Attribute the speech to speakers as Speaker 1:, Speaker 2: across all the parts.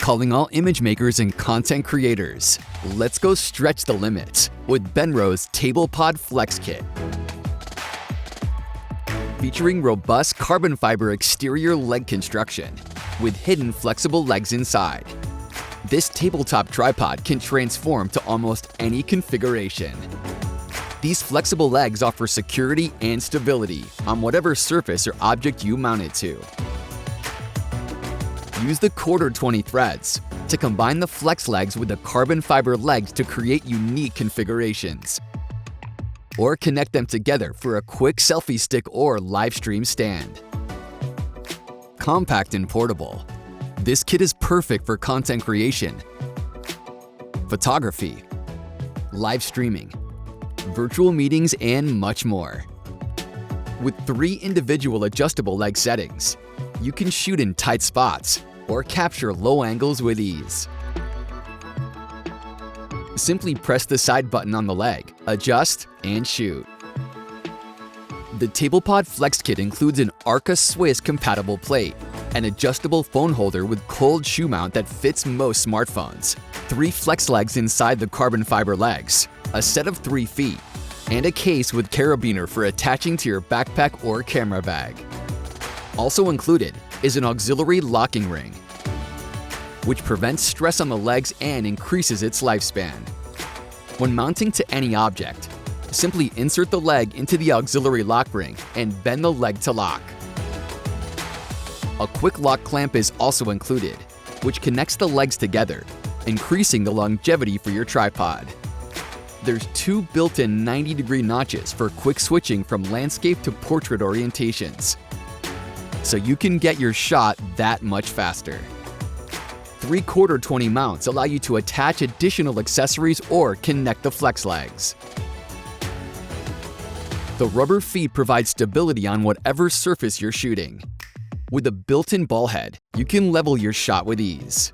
Speaker 1: Calling all image makers and content creators. Let's go stretch the limits with Benro's TablePod Flex Kit. Featuring robust carbon fiber exterior leg construction with hidden flexible legs inside. This tabletop tripod can transform to almost any configuration. These flexible legs offer security and stability on whatever surface or object you mount it to. Use the 1/4-20 threads to combine the flex legs with the carbon fiber legs to create unique configurations. Or connect them together for a quick selfie stick or live stream stand. Compact and portable, this kit is perfect for content creation, photography, live streaming, virtual meetings, and much more. With 3 individual adjustable leg settings, you can shoot in tight spots or capture low angles with ease. Simply press the side button on the leg, adjust, and shoot. The TablePod Flex Kit includes an Arca Swiss compatible plate, an adjustable phone holder with cold shoe mount that fits most smartphones, 3 flex legs inside the carbon fiber legs, a set of 3 feet, and a case with carabiner for attaching to your backpack or camera bag. Also included is an auxiliary locking ring, which prevents stress on the legs and increases its lifespan. When mounting to any object, simply insert the leg into the auxiliary lock ring and bend the leg to lock. A quick lock clamp is also included, which connects the legs together, increasing the longevity for your tripod. There's 2 built-in 90-degree notches for quick switching from landscape to portrait orientations, so you can get your shot that much faster. 3/4-20 mounts allow you to attach additional accessories or connect the flex legs. The rubber feet provide stability on whatever surface you're shooting. With a built-in ball head, you can level your shot with ease.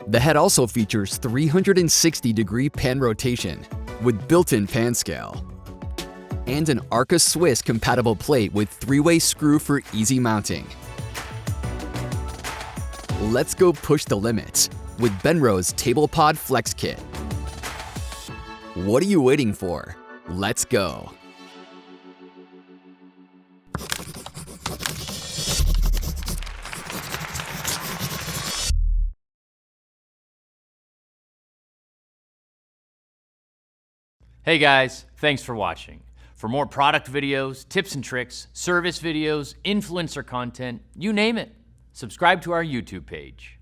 Speaker 1: The head also features 360-degree pan rotation with built-in pan scale, and an Arca Swiss compatible plate with 3-way screw for easy mounting. Let's go push the limits with Benro's TablePod Flex Kit. What are you waiting for? Let's go.
Speaker 2: Hey guys, thanks for watching. For more product videos, tips and tricks, service videos, influencer content, you name it, subscribe to our YouTube page.